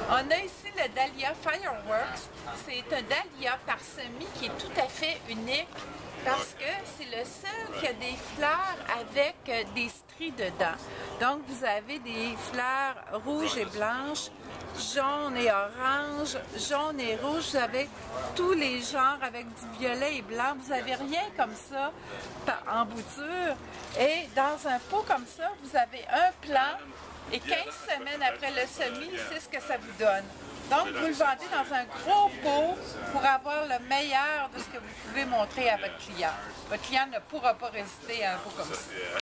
On a ici le Dahlia Fireworks. C'est un dahlia parsemé qui est tout à fait unique parce que c'est le seul qui a des fleurs avec des stries dedans. Donc vous avez des fleurs rouges et blanches, jaune et orange, jaune et rouge. Vous avez tous les genres avec du violet et blanc. Vous n'avez rien comme ça en bouture. Et dans un pot comme ça, vous avez un plant. Et 15 semaines après le semis, c'est ce que ça vous donne. Donc, vous le vendez dans un gros pot pour avoir le meilleur de ce que vous pouvez montrer à votre client. Votre client ne pourra pas résister à un pot comme ça.